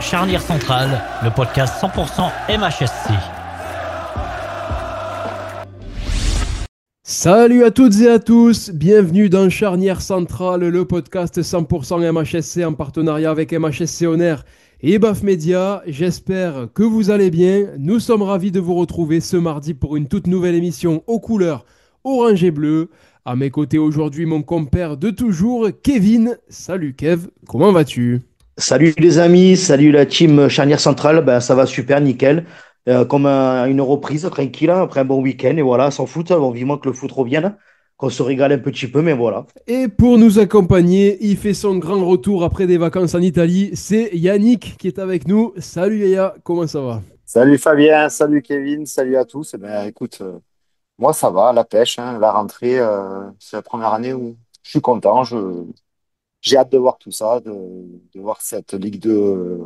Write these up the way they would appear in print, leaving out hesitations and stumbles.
Charnière centrale, le podcast 100% MHSC. Salut à toutes et à tous, bienvenue dans Charnière centrale, le podcast 100% MHSC en partenariat avec MHSC On Air et BAF Média. J'espère que vous allez bien. Nous sommes ravis de vous retrouver ce mardi pour une toute nouvelle émission aux couleurs orange et bleu. À mes côtés aujourd'hui, mon compère de toujours, Kevin. Salut Kev, comment vas-tu? Salut les amis, salut la team Charnière Centrale, ben, ça va super, nickel. Comme une reprise, tranquille, hein, après un bon week-end, et voilà, sans foot, bon, vivement que le foot revienne, qu'on se régale un petit peu, mais voilà. Et pour nous accompagner, il fait son grand retour après des vacances en Italie. C'est Yannick qui est avec nous. Salut Yaya, comment ça va? Salut Fabien, salut Kevin, salut à tous. Eh ben, écoute, moi ça va, la pêche, hein, la rentrée, c'est la première année où je suis content. J'ai hâte de voir tout ça, de voir cette Ligue 2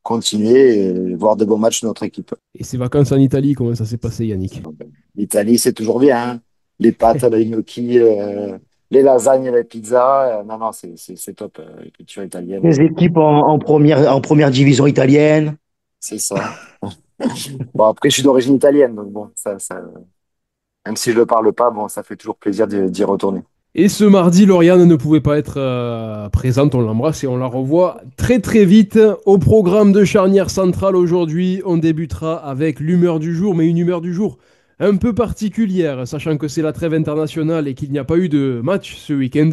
continuer et voir de bons matchs de notre équipe. Et ces vacances en Italie, comment ça s'est passé Yannick? L'Italie, c'est toujours bien, hein. Les pâtes, les gnocchis, les lasagnes, les pizzas. Non, non, c'est top, la culture italienne. Les équipes en première division italienne. C'est ça. Bon, après, je suis d'origine italienne, donc bon, même si je ne le parle pas, bon, ça fait toujours plaisir d'y retourner. Et ce mardi, Lauriane ne pouvait pas être présente, on l'embrasse et on la revoit très très vite. Au programme de Charnière Centrale aujourd'hui, on débutera avec l'humeur du jour, mais une humeur du jour un peu particulière, sachant que c'est la trêve internationale et qu'il n'y a pas eu de match ce week-end.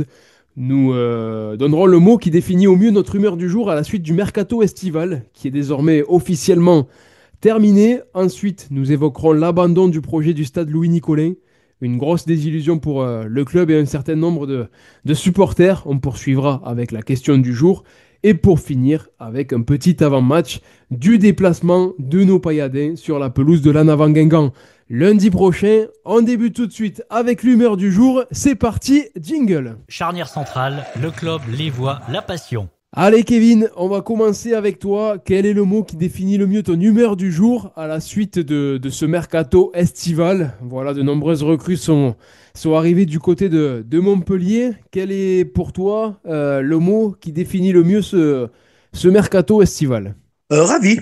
Nous donnerons le mot qui définit au mieux notre humeur du jour à la suite du mercato estival, qui est désormais officiellement terminé. Ensuite, nous évoquerons l'abandon du projet du stade Louis-Nicolin. Une grosse désillusion pour le club et un certain nombre de supporters. On poursuivra avec la question du jour. Et pour finir, avec un petit avant-match du déplacement de nos Payadins sur la pelouse de l'Anavan Guingamp. Lundi prochain, on débute tout de suite avec l'humeur du jour. C'est parti, jingle. Charnière centrale, le club, les voix, la passion. Allez Kevin, on va commencer avec toi. Quel est le mot qui définit le mieux ton humeur du jour à la suite de ce mercato estival? Voilà, de nombreuses recrues sont arrivées du côté de Montpellier. Quel est pour toi le mot qui définit le mieux ce mercato estival? Ravi,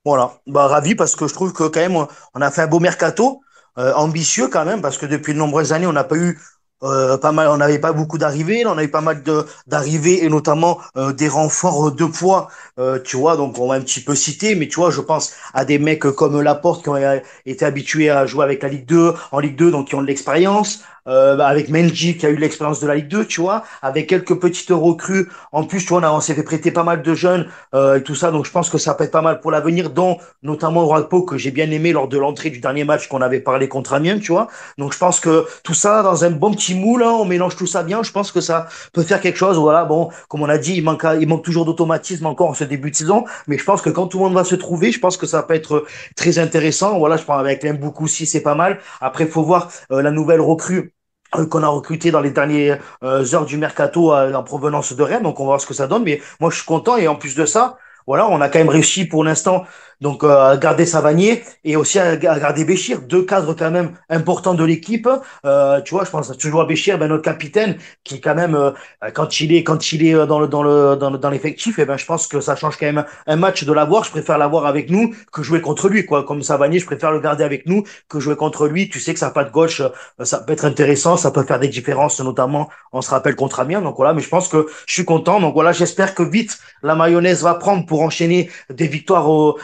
voilà. Bah, ravi parce que je trouve que quand même, on a fait un beau mercato, ambitieux quand même, parce que depuis de nombreuses années, on n'a pas eu pas mal, on n'avait pas beaucoup d'arrivées, on a eu pas mal d'arrivées et notamment des renforts de poids, tu vois, donc on va un petit peu citer, mais tu vois, je pense à des mecs comme Laporte qui ont été habitués à jouer avec la Ligue 2, en Ligue 2, donc qui ont de l'expérience. Avec Mendy qui a eu l'expérience de la Ligue 2, tu vois, avec quelques petites recrues. En plus, tu vois, on s'est fait prêter pas mal de jeunes et tout ça, donc je pense que ça peut être pas mal pour l'avenir, dont notamment Rakpo que j'ai bien aimé lors de l'entrée du dernier match qu'on avait parlé contre Amiens, tu vois. Donc je pense que tout ça dans un bon petit moule, hein, on mélange tout ça bien. Je pense que ça peut faire quelque chose. Voilà, bon, comme on a dit, il manque toujours d'automatisme encore en ce début de saison, mais je pense que quand tout le monde va se trouver, je pense que ça peut être très intéressant. Voilà, je pense avec l'Mboukou aussi, c'est pas mal. Après, il faut voir la nouvelle recrue qu'on a recruté dans les dernières heures du mercato en provenance de Rennes. Donc, on va voir ce que ça donne. Mais moi, je suis content. Et en plus de ça, voilà, on a quand même réussi pour l'instant donc à garder Savanier et aussi à garder Béchir, deux cadres quand même importants de l'équipe. Tu vois, je pense toujours à Béchir, ben, notre capitaine, qui quand même quand il est dans l'effectif, et ben je pense que ça change quand même un match de l'avoir. Je préfère l'avoir avec nous que jouer contre lui, quoi. Comme Savanier, je préfère le garder avec nous que jouer contre lui. Tu sais que ça pas de gauche, ça peut être intéressant, ça peut faire des différences, notamment on se rappelle contre Amiens. Donc voilà, mais je pense que je suis content. Donc voilà, j'espère que vite la mayonnaise va prendre pour enchaîner des victoires au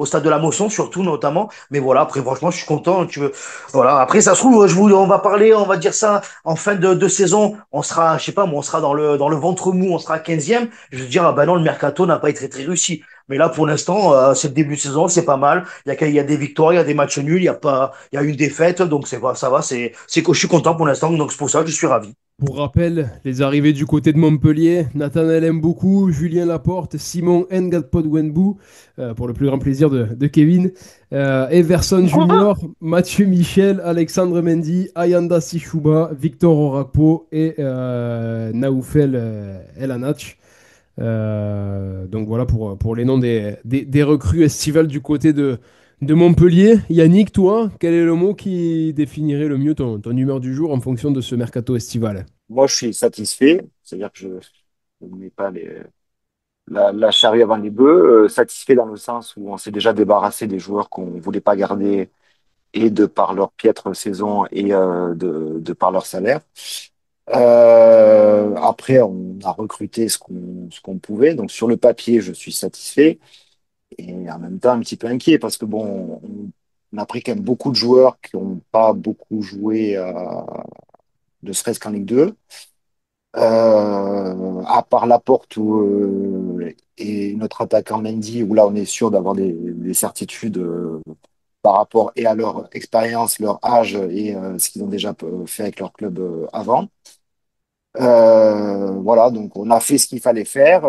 stade de la Mosson, surtout notamment. Mais voilà, après franchement, je suis content. Tu veux, voilà. Après, ça se trouve, on va parler, on va dire ça en fin de saison. On sera, je sais pas, moi, on sera dans le ventre mou, on sera 15e. Je veux dire, ah ben non, le mercato n'a pas été très très réussi. Mais là, pour l'instant, c'est le début de saison, c'est pas mal. Il y a des victoires, il y a des matchs nuls, il y a une défaite, donc ça va, c'est que je suis content pour l'instant, donc c'est pour ça que je suis ravi. Pour rappel, les arrivées du côté de Montpellier, Nathanaël Mboukou, Julien Laporte, Simon Ngatpodwenbu, pour le plus grand plaisir de Kevin, Everson Junior, Mathieu Michel, Alexandre Mendy, Ayanda Sichouba, Victor Orakpo et Naoufel El Hanach. Donc voilà pour les noms des recrues estivales du côté de Montpellier. Yannick, toi, quel est le mot qui définirait le mieux ton humeur du jour en fonction de ce mercato estival? Moi, je suis satisfait, c'est-à-dire que je ne mets pas la charrue avant les bœufs, satisfait dans le sens où on s'est déjà débarrassé des joueurs qu'on ne voulait pas garder et de par leur piètre saison et de par leur salaire. Après, on a recruté ce qu'on pouvait. Donc, sur le papier, je suis satisfait et en même temps un petit peu inquiet parce que bon, on a pris quand même beaucoup de joueurs qui n'ont pas beaucoup joué, ne serait-ce qu'en Ligue 2. À part Laporte et notre attaquant Mendy, où là on est sûr d'avoir des certitudes par rapport et à leur expérience, leur âge et ce qu'ils ont déjà fait avec leur club avant. Voilà, donc on a fait ce qu'il fallait faire.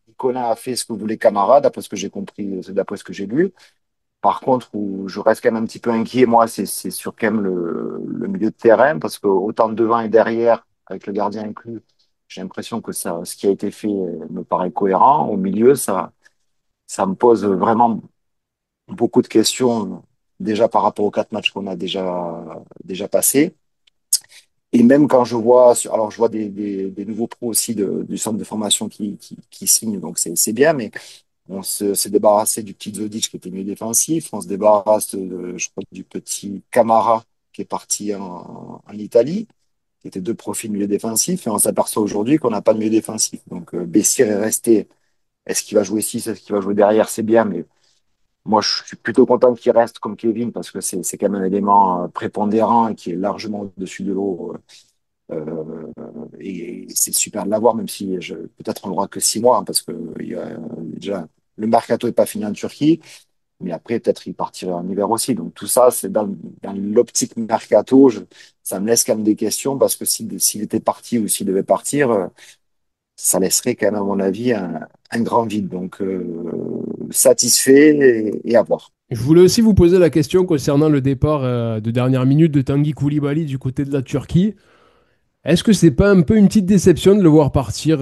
Nicolas a fait ce que voulait Camara, d'après ce que j'ai compris, d'après ce que j'ai lu. Par contre, où je reste quand même un petit peu inquiet, moi, c'est sur quand même le milieu de terrain, parce que autant devant et derrière, avec le gardien inclus, j'ai l'impression que ça, ce qui a été fait me paraît cohérent. Au milieu, ça me pose vraiment beaucoup de questions, déjà par rapport aux 4 matchs qu'on a déjà passés. Et même quand je vois, alors je vois des nouveaux pros aussi du centre de formation qui signent, donc c'est bien, mais on s'est débarrassé du petit Zodic qui était milieu défensif. On se débarrasse, je crois, du petit Camara qui est parti en Italie, qui étaient deux profils milieu défensif. Et on s'aperçoit aujourd'hui qu'on n'a pas de milieu défensif. Donc, Bessir est resté. Est-ce qu'il va jouer 6? Est-ce qu'il va jouer derrière? C'est bien, mais moi, je suis plutôt content qu'il reste comme Kevin parce que c'est quand même un élément prépondérant et qui est largement au-dessus de l'eau. Et c'est super de l'avoir, même si peut-être on n'aura que 6 mois, hein, parce que déjà, le mercato n'est pas fini en Turquie. Mais après, peut-être il partirait en hiver aussi. Donc tout ça, c'est dans l'optique mercato, ça me laisse quand même des questions parce que s'il était parti ou s'il devait partir, ça laisserait quand même, à mon avis, un grand vide. Donc satisfait et à voir. Je voulais aussi vous poser la question concernant le départ de dernière minute de Tanguy Koulibaly du côté de la Turquie. Est-ce que c'est pas un peu une petite déception de le voir partir,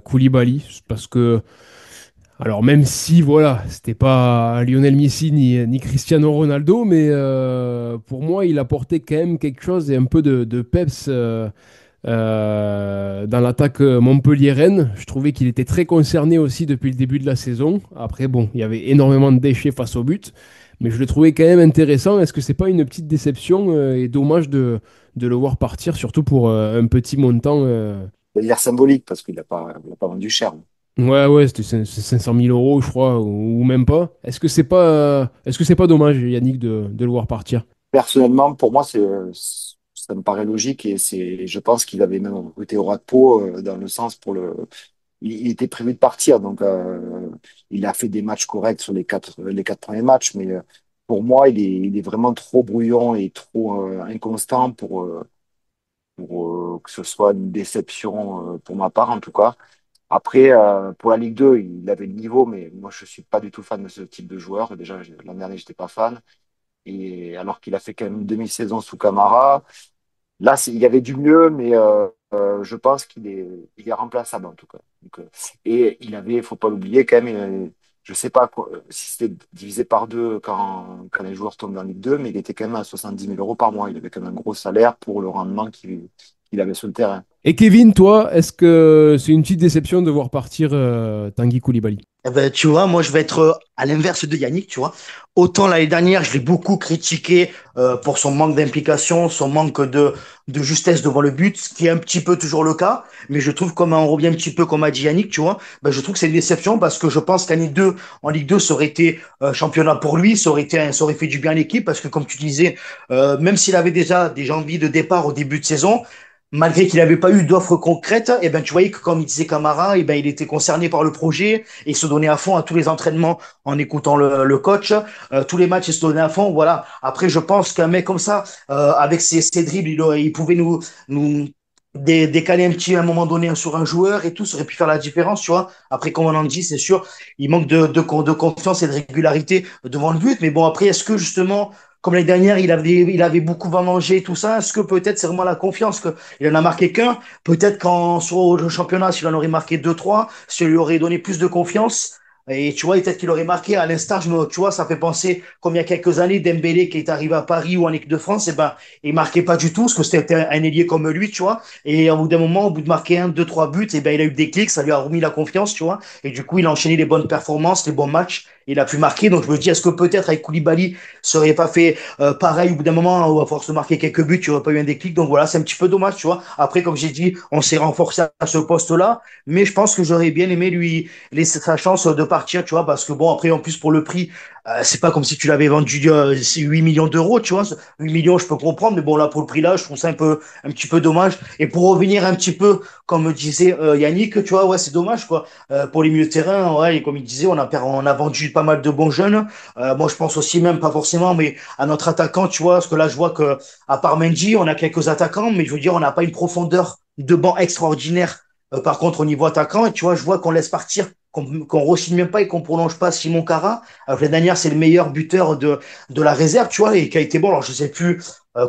Koulibaly? Parce que, alors même si, voilà, c'était pas Lionel Messi ni Cristiano Ronaldo, mais pour moi, il apportait quand même quelque chose et un peu de peps dans l'attaque montpelliéraine. Je trouvais qu'il était très concerné aussi depuis le début de la saison. Après, bon, il y avait énormément de déchets face au but, mais je le trouvais quand même intéressant. Est-ce que c'est pas une petite déception et dommage de le voir partir, surtout pour un petit montant C'est-à-dire symbolique parce qu'il a pas vendu cher. Ouais, ouais, c'était 500 000 euros, je crois, ou même pas. Est-ce que c'est pas dommage, Yannick, de le voir partir? Personnellement, pour moi, ça me paraît logique et je pense qu'il avait même recruté Orakpo dans le sens il était prévu de partir, donc il a fait des matchs corrects sur les quatre premiers matchs, mais pour moi, il est vraiment trop brouillon et trop inconstant pour que ce soit une déception pour ma part en tout cas. Après, pour la Ligue 2, il avait le niveau, mais moi, je suis pas du tout fan de ce type de joueur. Déjà, l'an dernier, j'étais pas fan. Et alors qu'il a fait quand même une demi-saison sous Camara, là, il y avait du mieux, mais je pense qu'il est remplaçable en tout cas. Donc, et faut pas l'oublier quand même, je sais pas si c'était divisé par deux quand les joueurs tombent dans Ligue 2, mais il était quand même à 70 000 euros par mois. Il avait quand même un gros salaire pour le rendement qu'il avait sur le terrain. Et Kevin, toi, est-ce que c'est une petite déception de voir partir Tanguy Koulibaly? Eh ben, tu vois, moi, je vais être à l'inverse de Yannick, tu vois. Autant l'année dernière, je l'ai beaucoup critiqué pour son manque d'implication, son manque de justesse devant le but, ce qui est un petit peu toujours le cas. Mais je trouve, comme on revient un petit peu, comme a dit Yannick, tu vois, ben, je trouve que c'est une déception parce que je pense en Ligue 2, ça aurait été championnat pour lui, ça aurait fait du bien à l'équipe parce que, comme tu disais, même s'il avait déjà des envies de départ au début de saison, malgré qu'il n'avait pas eu d'offres concrètes, eh ben, tu voyais que, comme il disait Camara, eh ben, il était concerné par le projet et il se donnait à fond à tous les entraînements en écoutant le coach. Tous les matchs, il se donnait à fond. Voilà. Après, je pense qu'un mec comme ça, avec ses dribbles, il pouvait nous décaler un petit à un moment donné sur un joueur et tout, ça aurait pu faire la différence, tu vois. Après, comme on en dit, c'est sûr, il manque de confiance et de régularité devant le but. Mais bon, après, est-ce que justement, comme l'année dernière, il avait beaucoup vendangé et tout ça, est-ce que peut-être c'est vraiment la confiance qu'il en a marqué qu'un? Peut-être qu'en sur le championnat, s'il en aurait marqué deux, trois, ça lui aurait donné plus de confiance. Et tu vois, peut-être qu'il aurait marqué. À l'instar, tu vois, ça fait penser, comme il y a quelques années, Dembélé qui est arrivé à Paris ou en équipe de France, et ben, il marquait pas du tout, parce que c'était un ailier comme lui, tu vois. Et au bout d'un moment, au bout de marquer un, deux, trois buts, et ben, il a eu des clics, ça lui a remis la confiance, tu vois. Et du coup, il a enchaîné les bonnes performances, les bons matchs. Il a pu marquer. Donc, je me dis, est-ce que peut-être avec Koulibaly, ça aurait pas fait pareil au bout d'un moment, où à force de marquer quelques buts, tu n'aurais pas eu un déclic. Donc voilà, c'est un petit peu dommage, tu vois. Après, comme j'ai dit, on s'est renforcé à ce poste-là, mais je pense que j'aurais bien aimé lui laisser sa chance de partir, tu vois, parce que bon, après, en plus, pour le prix, c'est pas comme si tu l'avais vendu 8 millions d'euros, tu vois. 8 millions, je peux comprendre, mais bon, là, pour le prix là, je trouve ça un petit peu dommage. Et pour revenir un petit peu, comme disait Yannick, tu vois, ouais, c'est dommage, quoi. Pour les milieux de terrain, ouais, et comme il disait, on a vendu pas mal de bons jeunes. Moi, je pense aussi, même pas forcément, mais à notre attaquant, tu vois, parce que là, je vois que à part Mendy, on a quelques attaquants, mais je veux dire, on n'a pas une profondeur de banc extraordinaire. Par contre, au niveau attaquant, et tu vois, je vois qu'on laisse partir, qu'on re-signe même pas et qu'on prolonge pas Simon Kara. Alors, l'année dernière, c'est le meilleur buteur de la réserve, tu vois, et qui a été bon. Alors, je sais plus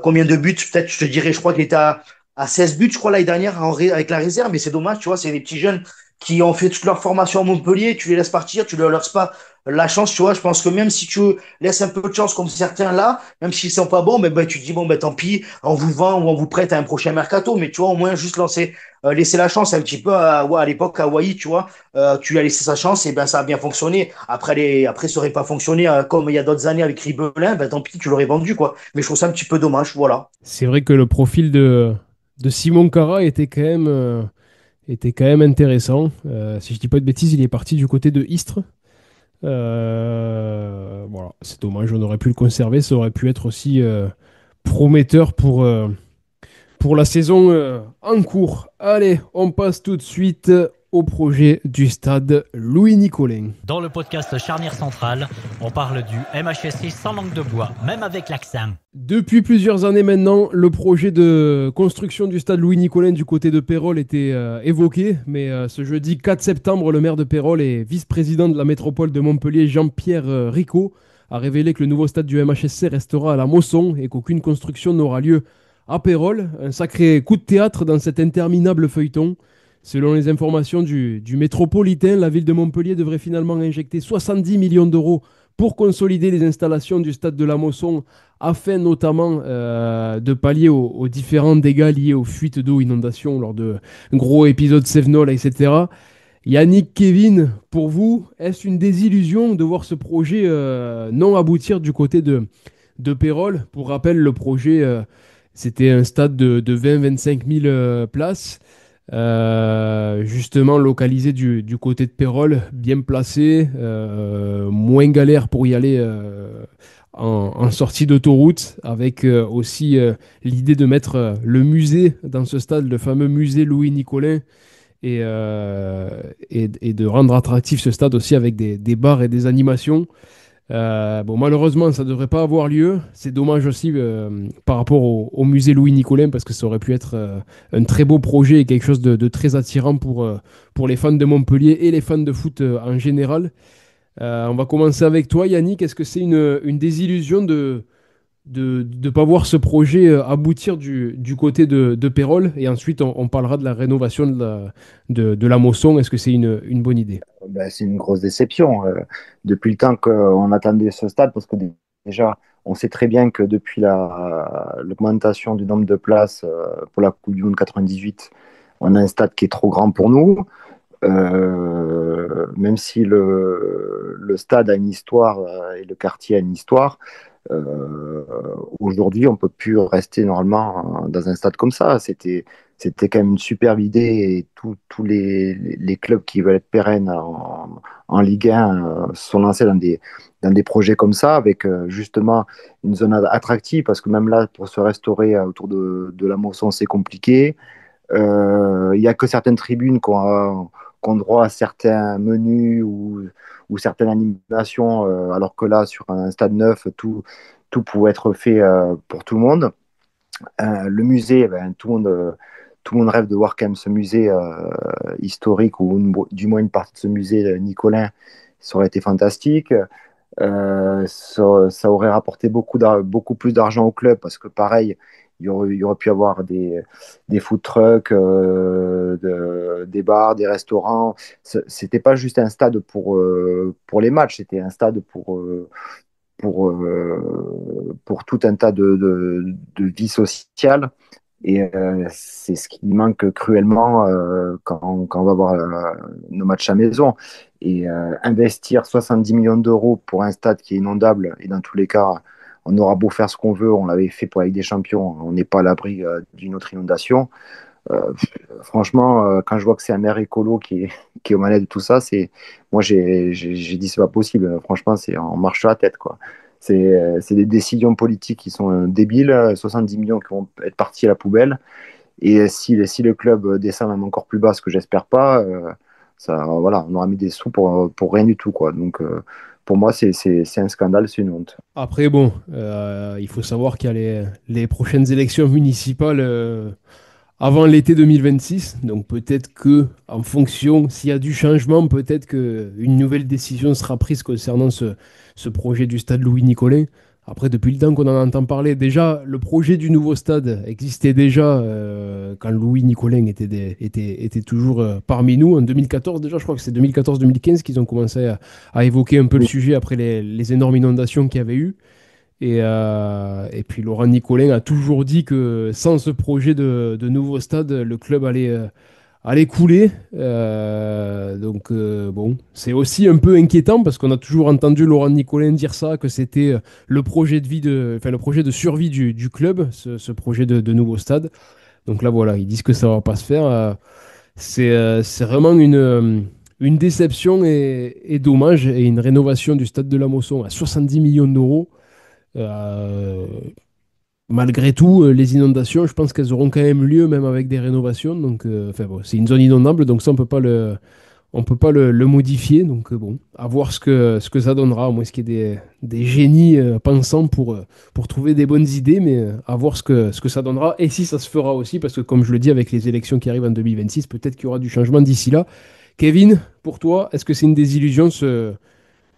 combien de buts, peut-être, je te dirais, je crois qu'il était à 16 buts, je crois, l'année dernière avec la réserve, mais c'est dommage, tu vois, c'est des petits jeunes qui ont fait toute leur formation à Montpellier, tu les laisses partir, tu leur laisses pas la chance, tu vois. Je pense que même si tu laisses un peu de chance comme certains là, même s'ils sont pas bons, ben, tu te dis bon ben tant pis, on vous vend ou on vous prête à un prochain mercato, mais tu vois au moins juste laisser la chance un petit peu ouais, à l'époque à Wai, tu vois, tu lui as laissé sa chance et ben ça a bien fonctionné. Après ça aurait pas fonctionné comme il y a d'autres années avec Ribelin, ben tant pis, tu l'aurais vendu quoi. Mais je trouve ça un petit peu dommage, voilà. C'est vrai que le profil de Simon Cara était quand même intéressant. Si je dis pas de bêtises, il est parti du côté de Istres. Voilà, c'est dommage, on aurait pu le conserver. Ça aurait pu être aussi prometteur pour la saison en cours. Allez, on passe tout de suite au projet du stade Louis-Nicolin. Dans le podcast Charnière Centrale, on parle du MHSC sans langue de bois, même avec l'accent. Depuis plusieurs années maintenant, le projet de construction du stade Louis-Nicolin du côté de Pérols était évoqué, mais ce jeudi 4 septembre, le maire de Pérols et vice-président de la métropole de Montpellier, Jean-Pierre Ricot, a révélé que le nouveau stade du MHSC restera à la Mosson et qu'aucune construction n'aura lieu à Pérols. Un sacré coup de théâtre dans cet interminable feuilleton. Selon les informations du métropolitain, la ville de Montpellier devrait finalement injecter 70 millions d'euros pour consolider les installations du stade de la Mosson afin notamment de pallier aux différents dégâts liés aux fuites d'eau, inondations lors de gros épisodes Cévenol, etc. Yannick, Kevin, pour vous, est-ce une désillusion de voir ce projet non aboutir du côté de Pérols? Pour rappel, le projet, c'était un stade de 20-25 000 places, justement localisé du côté de Pérols, bien placé, moins galère pour y aller en sortie d'autoroute, avec aussi l'idée de mettre le musée dans ce stade, le fameux musée Louis-Nicolin, et de rendre attractif ce stade aussi avec des bars et des animations. Bon, malheureusement, ça ne devrait pas avoir lieu. C'est dommage aussi par rapport au musée Louis-Nicolin parce que ça aurait pu être un très beau projet et quelque chose de très attirant pour les fans de Montpellier et les fans de foot en général. On va commencer avec toi, Yannick. Est-ce que c'est une désillusion de pas voir ce projet aboutir du côté de Pérols? Et ensuite, on parlera de la rénovation de la Mosson. Est-ce que c'est une bonne idée? Ben, c'est une grosse déception. Depuis le temps qu'on attendait ce stade, parce que déjà, on sait très bien que depuis l'augmentation du nombre de places pour la Coupe du Monde 98, on a un stade qui est trop grand pour nous. Même si le stade a une histoire et le quartier a une histoire, euh, aujourd'hui, on peut plus rester normalement dans un stade comme ça. C'était quand même une superbe idée et tous les clubs qui veulent être pérennes en Ligue 1 se sont lancés dans des projets comme ça avec justement une zone attractive parce que même là, pour se restaurer autour de la Mosson, c'est compliqué. Il n'y a que certaines tribunes qui ont droit à certains menus ou certaines animations, alors que là, sur un stade neuf, tout pouvait être fait pour tout le monde. Le musée, ben, tout le monde rêve de voir quand même ce musée historique ou du moins une partie de ce musée Nicolin. Ça aurait été fantastique. Ça aurait rapporté beaucoup plus d'argent au club parce que pareil, il y aurait pu avoir des food trucks, des bars, des restaurants. C'était pas juste un stade pour les matchs, c'était un stade pour tout un tas de vie sociale. Et c'est ce qui manque cruellement quand on va voir nos matchs à maison. Et investir 70 millions d'euros pour un stade qui est inondable, et dans tous les cas, on aura beau faire ce qu'on veut, on l'avait fait pour la Ligue des Champions, on n'est pas à l'abri d'une autre inondation. Euh, Franchement, quand je vois que c'est un maire écolo qui est aux manettes de tout ça, moi j'ai dit c'est pas possible. Franchement, on marche sur la tête, quoi. C'est des décisions politiques qui sont débiles, 70 millions qui vont être partis à la poubelle. Et si le club descend même encore plus bas, ce que j'espère pas, voilà, on aura mis des sous pour rien du tout, quoi. Donc pour moi, c'est un scandale, c'est une honte. Après, bon, il faut savoir qu'il y a les prochaines élections municipales avant l'été 2026. Donc peut-être que, en fonction, s'il y a du changement, peut-être qu'une nouvelle décision sera prise concernant ce projet du stade Louis-Nicolin. Après, depuis le temps qu'on en entend parler, déjà, le projet du nouveau stade existait déjà quand Louis-Nicolin était toujours parmi nous. En 2014, déjà, je crois que c'est 2014-2015 qu'ils ont commencé à évoquer un peu le Oui. sujet après les énormes inondations qu'il y avait eu. Et puis Laurent Nicolin a toujours dit que sans ce projet de nouveau stade, le club allait couler. Bon, c'est aussi un peu inquiétant parce qu'on a toujours entendu Laurent Nicolin dire ça, que c'était le projet de vie enfin, le projet de survie du club, ce projet de nouveau stade. Donc là, voilà, ils disent que ça va pas se faire. C'est vraiment une déception et dommage. Et une rénovation du stade de la Mosson à 70 millions d'euros. Euh, Malgré tout, les inondations, je pense qu'elles auront quand même lieu, même avec des rénovations. Donc, enfin, bon, c'est une zone inondable, donc ça, on peut pas le modifier. Donc, bon, à voir ce que ça donnera. À moins qu'il y ait des génies pensants pour trouver des bonnes idées, mais à voir ce que ça donnera. Et si ça se fera aussi, parce que comme je le dis, avec les élections qui arrivent en 2026, peut-être qu'il y aura du changement d'ici là. Kevin, pour toi, est-ce que c'est une désillusion,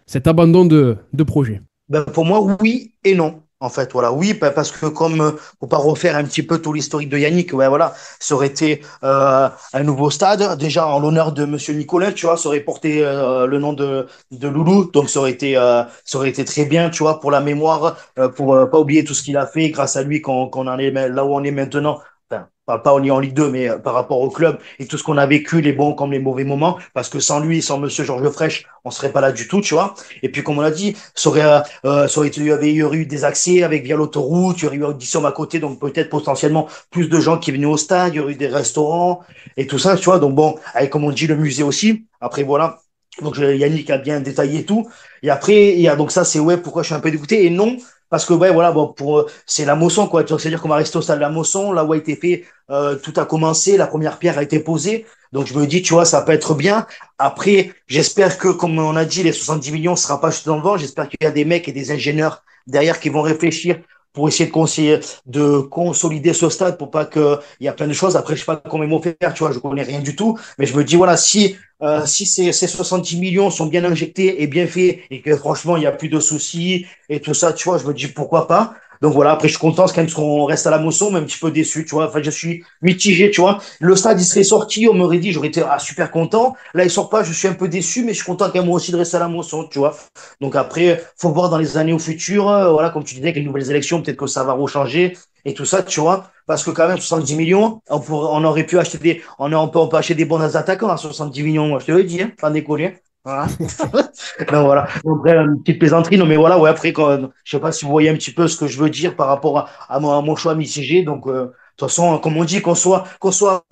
cet abandon de projet? Ben, pour moi, oui et non. En fait, voilà, oui, parce que comme faut pas refaire un petit peu tout l'historique de Yannick, ouais, voilà, ça aurait été un nouveau stade. Déjà en l'honneur de Monsieur Nicolas, tu vois, ça aurait porté le nom de Loulou, donc ça aurait été très bien, tu vois, pour la mémoire, pour pas oublier tout ce qu'il a fait, grâce à lui qu'on en est là où on est maintenant. Enfin, pas en Ligue 2, mais par rapport au club et tout ce qu'on a vécu, les bons comme les mauvais moments, parce que sans lui, sans Monsieur Georges Fraîche, on serait pas là du tout, tu vois. Et puis comme on l'a dit, il y aurait eu des accès avec via l'autoroute, il y aurait eu audition à côté, donc peut-être potentiellement plus de gens qui venaient au stade, il y aurait eu des restaurants et tout ça, tu vois. Donc bon, avec comme on dit le musée aussi. Après voilà. Donc Yannick a bien détaillé tout. Et après, il y a donc ça, c'est ouais, pourquoi je suis un peu dégoûté. Et non, parce que ouais, voilà, bon, c'est la Mosson, quoi. Donc, c'est-à-dire qu'on va rester au stade de la Mosson, là où a été fait, tout a commencé, la première pierre a été posée. Donc je me dis, tu vois, ça peut être bien. Après, j'espère que, comme on a dit, les 70 millions ne sera pas juste dans le vent. J'espère qu'il y a des mecs et des ingénieurs derrière qui vont réfléchir pour essayer de consolider ce stade pour pas que il y a plein de choses. Après, je sais pas comment ils vont faire, tu vois, je connais rien du tout. Mais je me dis, voilà, si ces 70 millions sont bien injectés et bien faits et que franchement, il y a plus de soucis et tout ça, tu vois, je me dis pourquoi pas. Donc voilà, après, je suis content quand même qu'on reste à la Mosson, mais un petit peu déçu, tu vois. Enfin, je suis mitigé, tu vois. Le stade, il serait sorti, on m'aurait dit, j'aurais été super content. Là, il sort pas, je suis un peu déçu, mais je suis content quand même moi aussi de rester à la Mosson, tu vois. Donc après, faut voir dans les années au futur, voilà, comme tu disais, avec les nouvelles élections, peut-être que ça va rechanger et tout ça, tu vois. Parce que quand même, 70 millions, on aurait pu acheter on peut acheter des bons attaquants à 70 millions, moi, je te le dis, hein, pas décoller. Voilà. Donc voilà. Donc, après, une petite plaisanterie, non, mais voilà, ouais, après, je sais pas si vous voyez un petit peu ce que je veux dire par rapport à mon choix mitigé. Donc, de toute façon, comme on dit, qu'on soit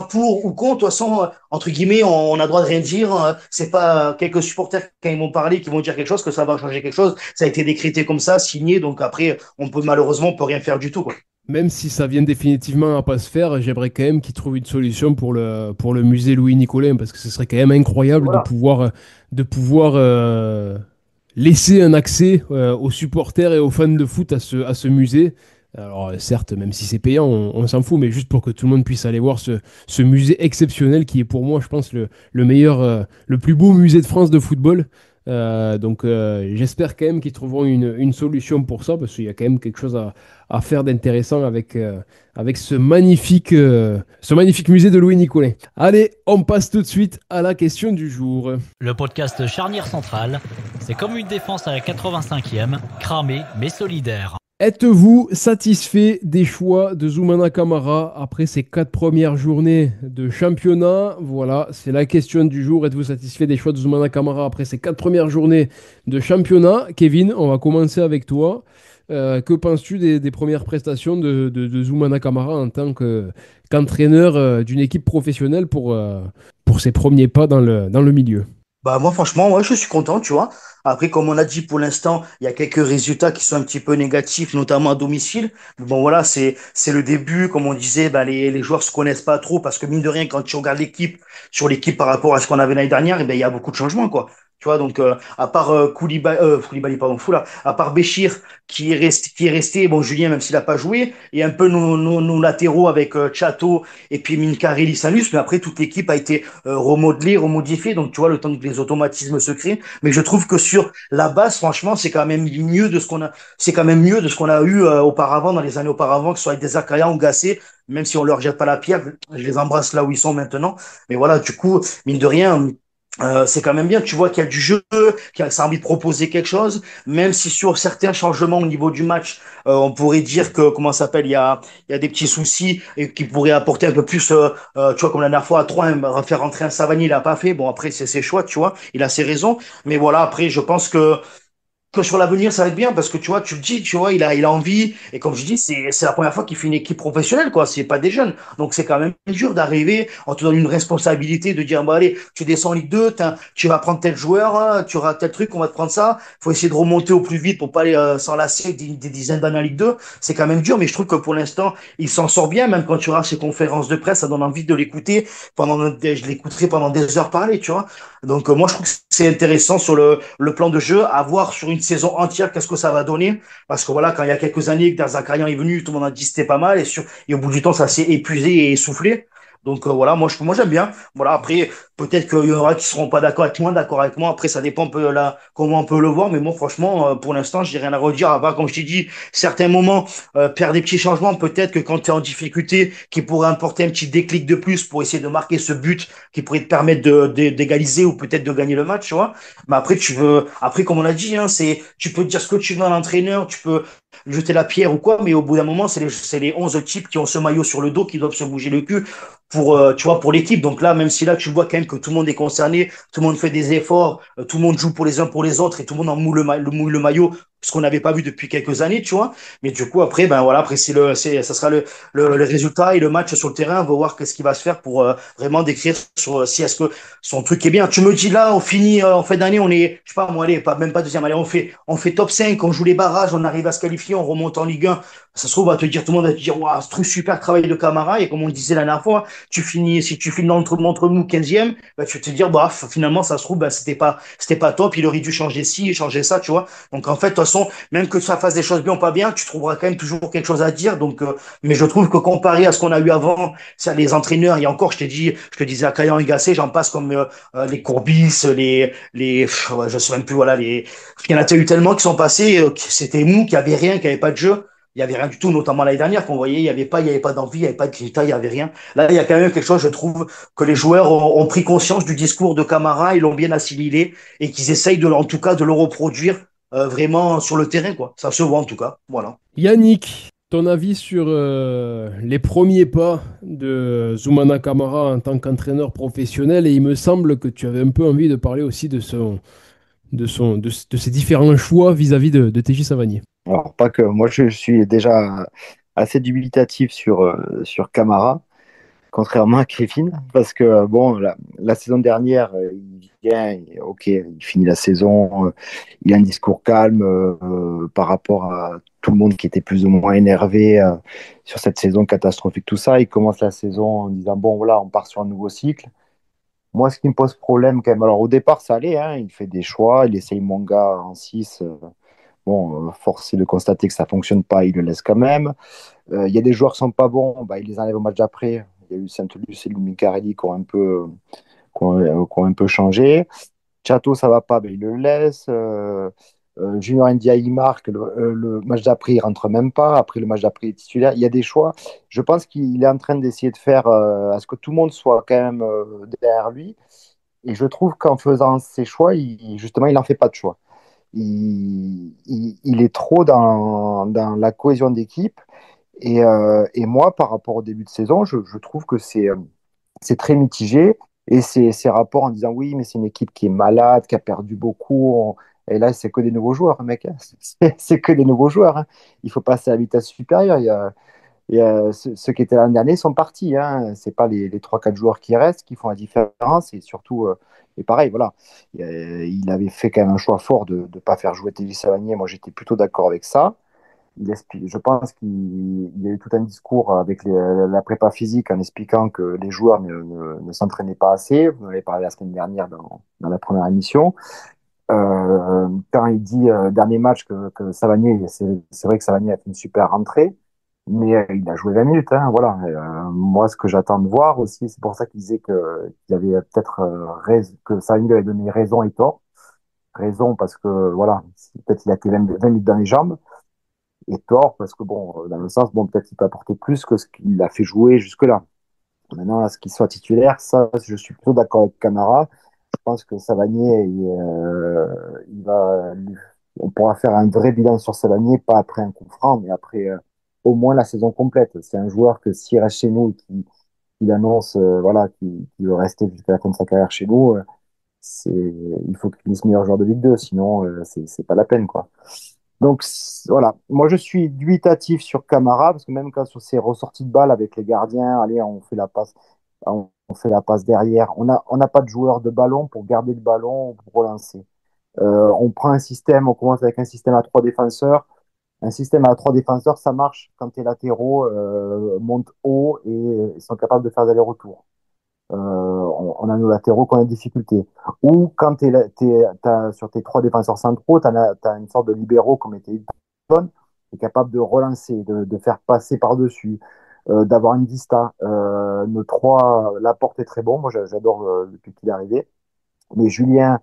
pour ou contre, de toute façon, entre guillemets, on a le droit de rien dire. C'est pas quelques supporters, quand ils vont parler, qui vont dire quelque chose, que ça va changer quelque chose. Ça a été décrété comme ça, signé. Donc après, malheureusement, on peut rien faire du tout, quoi. Même si ça vient définitivement à pas se faire, j'aimerais quand même qu'ils trouvent une solution pour le musée Louis-Nicolin, parce que ce serait quand même incroyable de Voilà. pouvoir laisser un accès aux supporters et aux fans de foot à ce musée. Alors certes, même si c'est payant, on s'en fout, mais juste pour que tout le monde puisse aller voir ce musée exceptionnel qui est pour moi, je pense, le meilleur, le plus beau musée de France de football. J'espère quand même qu'ils trouveront une solution pour ça, parce qu'il y a quand même quelque chose à faire d'intéressant avec ce magnifique musée de Louis Nicolet. Allez, on passe tout de suite à la question du jour. Le podcast Charnière Centrale, c'est comme une défense à la 85e, cramée mais solidaire. Êtes-vous satisfait des choix de Zoumana Camara après ces 4 premières journées de championnat? Voilà, c'est la question du jour. Êtes-vous satisfait des choix de Zoumana Camara après ces 4 premières journées de championnat? Kevin, on va commencer avec toi. Que penses-tu des premières prestations de Zoumana Camara en tant qu'entraîneur d'une équipe professionnelle pour ses premiers pas dans le milieu? Bah moi franchement ouais je suis content tu vois. Après comme on a dit pour l'instant il y a quelques résultats qui sont un petit peu négatifs notamment à domicile. Mais bon voilà c'est le début comme on disait bah les joueurs se connaissent pas trop parce que mine de rien quand tu regardes l'équipe sur l'équipe par rapport à ce qu'on avait l'année dernière et ben il y a beaucoup de changements quoi. Tu vois donc à part Koulibaly pardon Foula à part Béchir qui est resté bon Julien même s'il a pas joué et un peu nos latéraux avec Chato et puis Minkari Sanus mais après toute l'équipe a été remodelé, remodifié. Donc, tu vois, le temps que les automatismes se créent. Mais je trouve que sur la base, franchement, c'est quand même mieux de ce qu'on a eu auparavant, dans les années auparavant, que ce soit avec des Zakaria ou Gassé, même si on leur jette pas la pierre, je les embrasse là où ils sont maintenant. Mais voilà, du coup, mine de rien, c'est quand même bien. Tu vois qu'il y a du jeu, qu'il y a ça a envie de proposer quelque chose, même si sur certains changements au niveau du match, on pourrait dire que, comment ça s'appelle, il y a des petits soucis et qui pourraient apporter un peu plus, tu vois, comme la dernière fois à 3, faire rentrer un Savani, il l'a pas fait. Bon, après, c'est ses choix, tu vois, il a ses raisons. Mais voilà, après, je pense que sur l'avenir, ça va être bien parce que tu vois, tu le dis, tu vois, il a envie. Et comme je dis, c'est la première fois qu'il fait une équipe professionnelle, quoi. C'est pas des jeunes. Donc c'est quand même dur d'arriver. On te donne une responsabilité de dire, bon, allez, tu descends en Ligue 2, tu vas prendre tel joueur, hein, tu auras tel truc, on va te prendre ça. Faut essayer de remonter au plus vite pour pas aller s'enlacer des dizaines d'années en Ligue 2. C'est quand même dur, mais je trouve que pour l'instant, il s'en sort bien. Même quand tu auras ses conférences de presse, ça donne envie de l'écouter je l'écouterai pendant des heures parler, tu vois. Donc moi, je trouve que c'est intéressant sur le plan de jeu, à voir sur une saison entière qu'est-ce que ça va donner. Parce que voilà, quand il y a quelques années que Zakarian est venu, tout le monde a dit c'était pas mal et au bout du temps, ça s'est épuisé et essoufflé. Donc voilà, moi j'aime bien. Voilà, après peut-être qu'il y en aura qui seront pas d'accord avec moi, d'accord avec moi. Après ça dépend un peu là comment on peut le voir, mais moi franchement pour l'instant, j'ai rien à redire à part comme je t'ai dit, certains moments faire des petits changements, peut-être que quand tu es en difficulté, qui pourrait apporter un petit déclic de plus pour essayer de marquer ce but qui pourrait te permettre d'égaliser ou peut-être de gagner le match, tu vois. Mais après, après, comme on a dit, hein, tu peux dire ce que tu veux à l'entraîneur, tu peux jeter la pierre ou quoi, mais au bout d'un moment, c'est les 11 types qui ont ce maillot sur le dos qui doivent se bouger le cul tu vois, pour l'équipe. Donc là, même si là, tu vois quand même que tout le monde est concerné, tout le monde fait des efforts, tout le monde joue pour les uns pour les autres et tout le monde en mouille le maillot, ce qu'on n'avait pas vu depuis quelques années, tu vois. Mais du coup, après, ben voilà, après, ça sera le résultat et le match sur le terrain. On va voir qu'est-ce qui va se faire pour vraiment décrire si est-ce que son truc est bien. Tu me dis là, on finit en fin d'année, on est, je sais pas, moi, allez, même pas deuxième, allez, on fait top 5, on joue les barrages, on arrive à se qualifier, on remonte en Ligue 1. Ça se trouve, tout le monde va te dire, waouh, ce truc super travail de Camara. Et comme on le disait la dernière fois, si tu finis entre nous 15e, bah, tu vas te dire, bah, finalement, ça se trouve, bah, c'était pas top, il aurait dû changer ci, changer ça, tu vois. Donc, en fait, de toute façon, même que ça fasse des choses bien ou pas bien, tu trouveras quand même toujours quelque chose à dire. Donc, mais je trouve que comparé à ce qu'on a eu avant, ça, les entraîneurs, il y a encore, je te disais à Caillan et Gasset, j'en passe comme les Courbis, ouais, je sais même plus, voilà, il y en a eu tellement qui sont passés, c'était mou, qu'il y avait rien, qu'il n'y avait pas de jeu. Il y avait rien du tout, notamment l'année dernière qu'on voyait, il y avait pas d'envie, il y avait pas de grinta, il y avait rien. Là, il y a quand même quelque chose, je trouve, que les joueurs ont pris conscience du discours de Camara, ils l'ont bien assimilé et qu'ils essayent en tout cas, de le reproduire vraiment sur le terrain, quoi. Ça se voit en tout cas. Voilà. Yannick, ton avis sur les premiers pas de Zoumana Camara en tant qu'entraîneur professionnel, et il me semble que tu avais un peu envie de parler aussi de ses différents choix vis-à-vis de TJ Savanier. Alors, pas que moi, je suis déjà assez dubitatif sur Camara, contrairement à Kevin, parce que bon, la saison dernière, il vient, ok, il finit la saison, il a un discours calme par rapport à tout le monde qui était plus ou moins énervé sur cette saison catastrophique, tout ça. Il commence la saison en disant, bon, voilà, on part sur un nouveau cycle. Moi, ce qui me pose problème quand même, alors au départ, ça allait, hein, il fait des choix, il essaye Manga en 6. Bon, force est de constater que ça fonctionne pas, il le laisse quand même. Il y a des joueurs qui sont pas bons, bah, il les enlève au match d'après. Il y a eu Saint-Luc et Lumicarelli qui ont un peu changé. Chato, ça va pas, ben, il le laisse. Junior Ndiaye, il marque. Le match d'après, il rentre même pas. Après, le match d'après, il est titulaire. Il y a des choix. Je pense qu'il est en train d'essayer de faire à ce que tout le monde soit quand même derrière lui. Et je trouve qu'en faisant ses choix, justement, il n'en fait pas de choix. Il est trop dans la cohésion d'équipe. Et moi, par rapport au début de saison, je trouve que c'est très mitigé. Et ces rapports en disant oui, mais c'est une équipe qui est malade, qui a perdu beaucoup. Et là, c'est que des nouveaux joueurs, mec, hein. C'est que des nouveaux joueurs, hein. Il faut passer à la vitesse supérieure. Ceux qui étaient l'année dernière sont partis, hein. C'est pas les 3-4 joueurs qui restent qui font la différence. Et surtout, et pareil, voilà. Il avait fait quand même un choix fort de ne pas faire jouer Teddy Savanier. Moi, j'étais plutôt d'accord avec ça. Je pense qu'il y a eu tout un discours avec la prépa physique en expliquant que les joueurs ne s'entraînaient pas assez. Vous en avez parlé la semaine dernière dans la première émission. Quand il dit dernier match que Savanier, c'est vrai que Savanier a fait une super rentrée, mais il a joué 20 minutes. Hein, voilà. Moi, ce que j'attends de voir aussi, c'est pour ça qu'il disait qu'il avait peut-être que Savanier lui avait donné raison et tort. Raison parce que voilà, peut-être il a que 20 minutes dans les jambes et tort parce que bon, dans le sens, bon, peut-être qu'il peut apporter plus que ce qu'il a fait jouer jusque-là. Maintenant, à ce qu'il soit titulaire, ça, je suis plutôt d'accord avec Camara. Je pense que Savanier, on pourra faire un vrai bilan sur Savanier, pas après un coup franc, mais après au moins la saison complète. C'est un joueur que s'il reste chez nous et qu'il annonce voilà, qu'il veut rester jusqu'à la fin de sa carrière chez nous, il faut qu'il soit meilleur joueur de Ligue 2, sinon c'est pas la peine, quoi. Donc voilà, moi je suis dubitatif sur Camara parce que même quand sur ses ressorties de balles avec les gardiens, allez, on fait la passe derrière. On n'a pas de joueur de ballon pour garder le ballon ou pour relancer. On prend un système, on commence avec un système à trois défenseurs. Un système à trois défenseurs, ça marche quand tes latéraux montent haut et sont capables de faire des allers-retours. On a nos latéraux qui ont des difficultés. Ou quand sur tes trois défenseurs centraux, tu as une sorte de libéraux comme était Hilton, qui est capable de relancer, de faire passer par-dessus, d'avoir une vista. Nos trois, Laporte est très bon, moi j'adore depuis qu'il est arrivé. Mais Julien,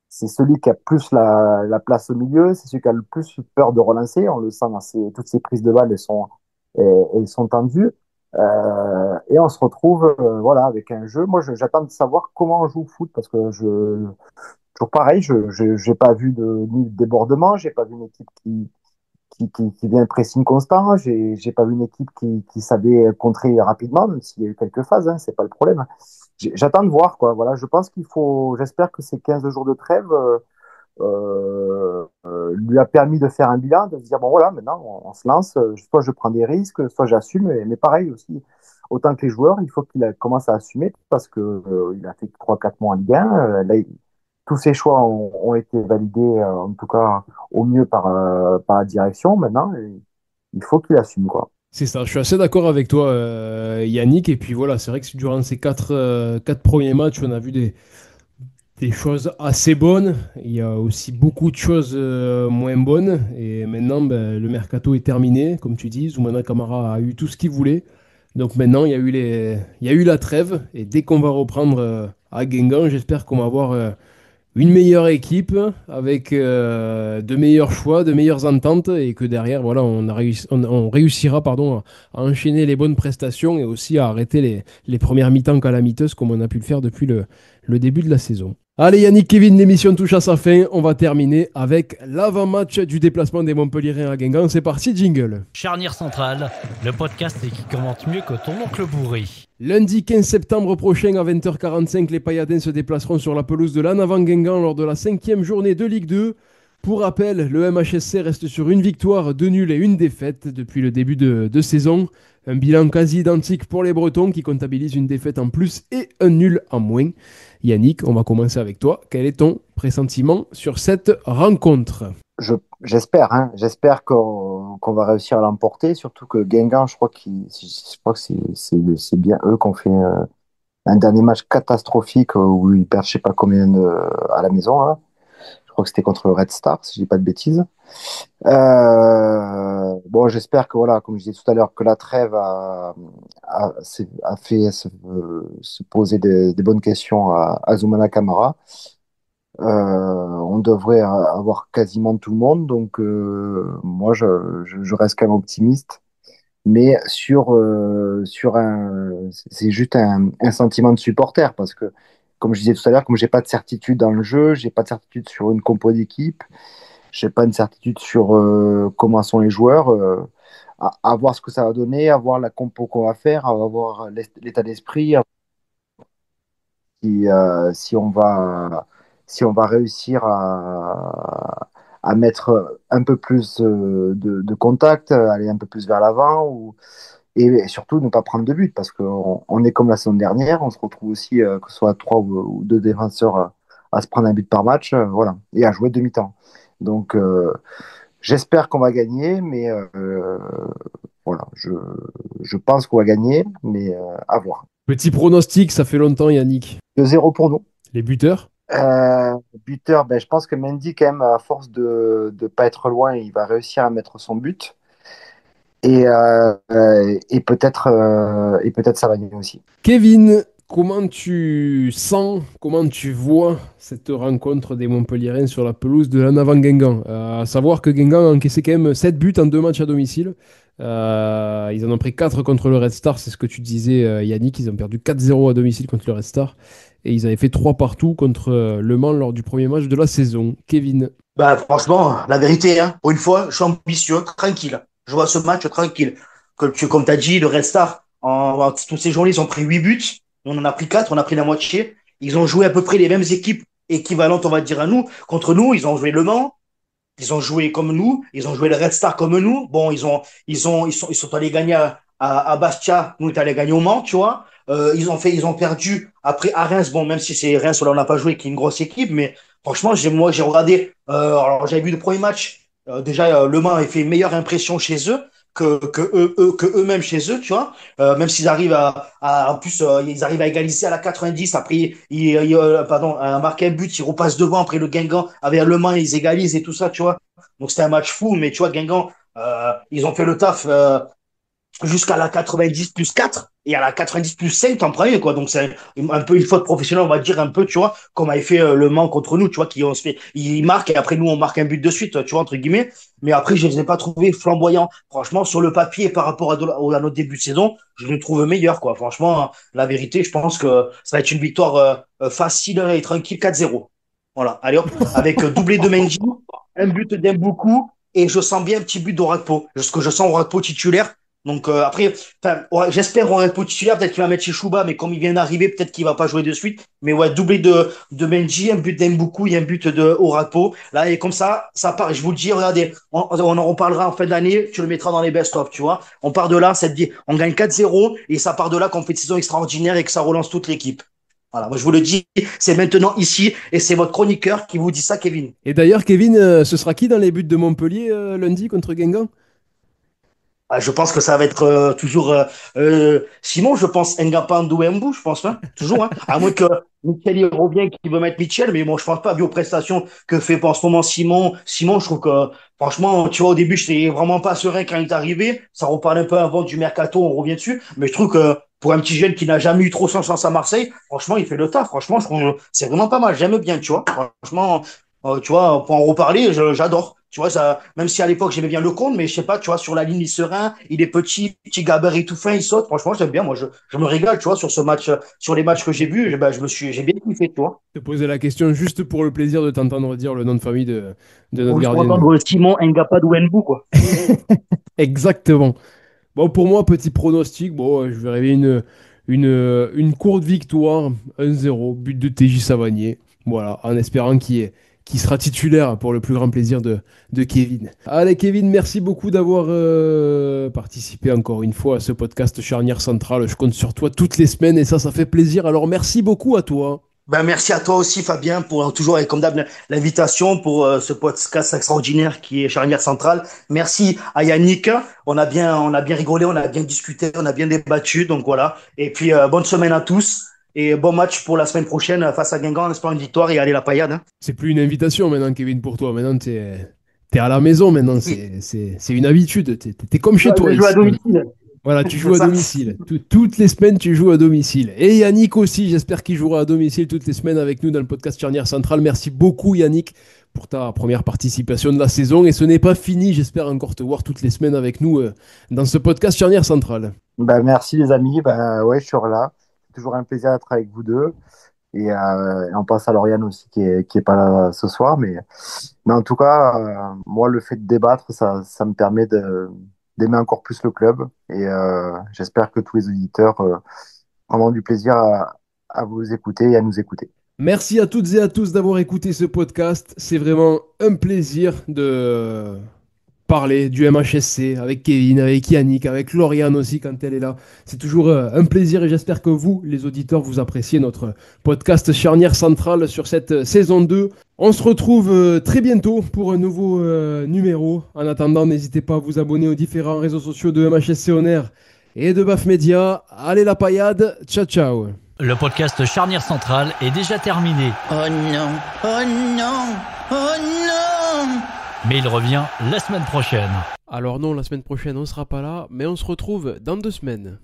c'est celui qui a plus la place au milieu, c'est celui qui a le plus peur de relancer. On le sent dans toutes ses prises de balles, elles sont tendues. Et on se retrouve voilà, avec un jeu. Moi, j'attends de savoir comment on joue au foot parce que toujours pareil, je n'ai pas vu ni de débordement, j'ai pas vu une équipe qui vient pressing constant, j'ai pas vu une équipe qui savait contrer rapidement, même s'il y a eu quelques phases, hein, c'est pas le problème. J'attends de voir, quoi. Voilà, je pense j'espère que ces 15 jours de trêve lui a permis de faire un bilan, de se dire, bon voilà, maintenant on se lance, soit je prends des risques, soit j'assume, mais pareil aussi, autant que les joueurs, il faut qu'il commence à assumer parce que il a fait 3-4 mois en Ligue 1, là, tous ses choix ont été validés, en tout cas au mieux par la direction maintenant, et il faut qu'il assume, quoi. C'est ça, je suis assez d'accord avec toi, Yannick. Et puis voilà, c'est vrai que durant ces quatre premiers matchs, on a vu des choses assez bonnes. Il y a aussi beaucoup de choses moins bonnes. Et maintenant, ben, le mercato est terminé. Comme tu dis, Zoumana Kamara a eu tout ce qu'il voulait. Donc maintenant, il y a eu la trêve. Et dès qu'on va reprendre à Guingamp, j'espère qu'on va avoir une meilleure équipe avec de meilleurs choix, de meilleures ententes et que derrière, voilà, on réussira pardon, à enchaîner les bonnes prestations et aussi à arrêter les premières mi-temps calamiteuses comme on a pu le faire depuis le début de la saison. Allez Yannick, Kevin, l'émission touche à sa fin. On va terminer avec l'avant-match du déplacement des Montpellierins à Guingamp. C'est parti, jingle. Charnière centrale, le podcast qui commente mieux que ton oncle bourri. Lundi 15 septembre prochain à 20h45, les Payadins se déplaceront sur la pelouse de l'Anavan Guingamp lors de la 5e journée de Ligue 2. Pour rappel, le MHSC reste sur une victoire, deux nuls et une défaite depuis le début de saison. Un bilan quasi identique pour les Bretons qui comptabilisent une défaite en plus et un nul en moins. Yannick, on va commencer avec toi. Quel est ton pressentiment sur cette rencontre? J'espère, hein, j'espère qu'on va réussir à l'emporter, surtout que Guingamp, je crois que c'est bien eux qui ont fait un dernier match catastrophique où ils perdent je sais pas combien à la maison, hein. Je crois que c'était contre le Red Star, si je dis pas de bêtises. Bon, j'espère que voilà, comme je disais tout à l'heure, que la trêve a fait se poser des bonnes questions à Zoumana Camara. On devrait avoir quasiment tout le monde, donc moi je reste quand même optimiste. Mais sur c'est juste un sentiment de supporter parce que, comme je disais tout à l'heure, comme j'ai pas de certitude dans le jeu, j'ai pas de certitude sur une compo d'équipe, j'ai pas une certitude sur comment sont les joueurs. À voir ce que ça va donner, à voir la compo qu'on va faire, à voir l'état d'esprit, si si on va réussir à mettre un peu plus de contact, aller un peu plus vers l'avant, et surtout ne pas prendre de but, parce qu'on est comme la saison dernière, on se retrouve aussi, que ce soit trois ou deux défenseurs, à se prendre un but par match, voilà, et à jouer demi-temps. Donc, j'espère qu'on va gagner, mais voilà, je pense qu'on va gagner, mais à voir. Petit pronostic, ça fait longtemps, Yannick. 2-0 pour nous. Les buteurs? Buteur, ben, je pense que Mendy, quand même, à force de ne pas être loin, il va réussir à mettre son but. Et peut-être Savagnin aussi. Kevin, comment tu sens, comment tu vois cette rencontre des Montpelliérains sur la pelouse de l'en avant Guingamp? À savoir que Guingamp a encaissé quand même 7 buts en 2 matchs à domicile. Ils en ont pris 4 contre le Red Star, c'est ce que tu disais, Yannick. Ils ont perdu 4-0 à domicile contre le Red Star. Et ils avaient fait 3 partout contre Le Mans lors du premier match de la saison. Kevin. Bah, franchement, la vérité, hein, pour une fois, je suis ambitieux, tranquille. Je vois ce match tranquille. Comme tu as dit, le Red Star, tous ces journées, ils ont pris 8 buts. On en a pris 4, on a pris la moitié. Ils ont joué à peu près les mêmes équipes équivalentes, on va dire, à nous. Contre nous, ils ont joué Le Mans, ils ont joué comme nous, ils ont joué le Red Star comme nous. Bon, ils sont allés gagner à Bastia, nous, on est allés gagner au Mans, tu vois. Ils ont perdu après à Reims. Bon, même si c'est Reims, là, on n'a pas joué, qui est une grosse équipe, mais franchement, moi, j'ai regardé. Alors, j'avais vu le premier match. Déjà, Le Mans avait fait une meilleure impression chez eux que eux-mêmes chez eux, tu vois. Même s'ils arrivent en plus, ils arrivent à égaliser à la 90. Après, pardon, à marquer un but, ils repassent devant. Après, le Guingamp, avec Le Mans, ils égalisent et tout ça, tu vois. Donc, c'était un match fou, mais tu vois, Guingamp, ils ont fait le taf. Jusqu'à la 90 plus 4 et à la 90 plus 5 t'en prends une, quoi. Donc c'est un peu une faute professionnelle, on va dire, un peu, tu vois, comme avait fait Le Mans contre nous, tu vois, qui on se fait, ils marquent et après nous on marque un but de suite, tu vois, entre guillemets. Mais après, je les ai pas trouvés flamboyants. Franchement, sur le papier par rapport à notre début de saison, je les trouve meilleurs, quoi. Franchement, la vérité, je pense que ça va être une victoire facile et tranquille, 4-0. Voilà, allez hop, avec doublé de Mendy, un but d'Mboukou, et je sens bien un petit but d'Orakpo. Ce que je sens Orakpo titulaire. Donc après, ouais, j'espère Orakpo titulaire, peut-être qu'il va mettre chez Chouba, mais comme il vient d'arriver, peut-être qu'il va pas jouer de suite. Mais ouais, doublé de Mendy, un but d'Mboukou et un but de Orakpo. Là, et comme ça part. Je vous le dis, regardez, on en reparlera en fin d'année, tu le mettras dans les best-of, tu vois. On part de là, on gagne 4-0, et ça part de là qu'on fait une saison extraordinaire et que ça relance toute l'équipe. Voilà, moi je vous le dis, c'est maintenant ici, et c'est votre chroniqueur qui vous dit ça, Kevin. Et d'ailleurs, Kevin, ce sera qui dans les buts de Montpellier lundi contre Guingamp? Ah, je pense que ça va être toujours Simon, je pense Ngapa Ndouembou, je pense, hein, toujours, hein. À moins que Michel il revient qui veut mettre Michel, mais bon, je pense pas, vu aux prestations que fait en ce moment Simon. Simon, je trouve que, franchement, tu vois, au début, je n'étais vraiment pas serein quand il est arrivé. Ça reparle un peu avant du mercato, on revient dessus. Mais je trouve que pour un petit jeune qui n'a jamais eu trop son chance à Marseille, franchement, il fait le taf. Franchement, je trouve que c'est vraiment pas mal. J'aime bien, tu vois. Franchement, tu vois, pour en reparler, j'adore. Tu vois, ça, même si à l'époque j'aimais bien le compte, mais je sais pas, tu vois, sur la ligne, il est serein, il est petit gabarit tout fin, il saute. Franchement, j'aime bien. Moi, je me régale, tu vois, sur ce match, sur les matchs que j'ai vus, ben, j'ai bien kiffé, tu vois. Te poser la question juste pour le plaisir de t'entendre dire le nom de famille de notre Pour gardien. entendre Simon Ngapa Douembou, quoi. Exactement. Bon, pour moi, petit pronostic, bon, je vais rêver une courte victoire, 1-0, but de TJ Savanier. Voilà, en espérant qu'il sera titulaire pour le plus grand plaisir de Kevin. Allez, Kevin, merci beaucoup d'avoir participé encore une fois à ce podcast Charnière Centrale. Je compte sur toi toutes les semaines et ça fait plaisir. Alors, merci beaucoup à toi. Ben, merci à toi aussi, Fabien, pour toujours, et comme d'hab, l'invitation pour ce podcast extraordinaire qui est Charnière Centrale. Merci à Yannick. On a bien rigolé, on a bien discuté, on a bien débattu. Donc voilà. Et puis, bonne semaine à tous et bon match pour la semaine prochaine face à Guingamp en espérant une victoire et aller la paillade, hein. C'est plus une invitation maintenant, Kevin, pour toi. Maintenant, t'es à la maison maintenant. Oui, C'est une habitude. T'es comme chez toi de jouer à ici. domicile. Voilà, tu joues C'est à ça. domicile. Toutes les semaines, tu joues à domicile. Et Yannick aussi, j'espère qu'il jouera à domicile toutes les semaines avec nous dans le podcast Charnière Centrale. Merci beaucoup Yannick pour ta première participation de la saison. Et ce n'est pas fini, j'espère encore te voir toutes les semaines avec nous dans ce podcast Charnière Centrale. Merci les amis. Ouais, je suis là. C'est toujours un plaisir d'être avec vous deux. Et on passe à Lauriane aussi qui est pas là ce soir. Mais en tout cas, moi, le fait de débattre, ça me permet d'aimer encore plus le club. Et j'espère que tous les auditeurs auront du plaisir à vous écouter et à nous écouter. Merci à toutes et à tous d'avoir écouté ce podcast. C'est vraiment un plaisir de parler du MHSC avec Kevin, avec Yannick, avec Lauriane aussi quand elle est là. C'est toujours un plaisir et j'espère que vous, les auditeurs, vous appréciez notre podcast Charnière Centrale sur cette saison 2. On se retrouve très bientôt pour un nouveau numéro. En attendant, n'hésitez pas à vous abonner aux différents réseaux sociaux de MHSC On Air et de BAF Media. Allez la paillade, ciao ciao. Le podcast Charnière Centrale est déjà terminé. Oh non, oh non, oh non! Mais il revient la semaine prochaine. Alors non, la semaine prochaine, on sera pas là, mais on se retrouve dans 2 semaines.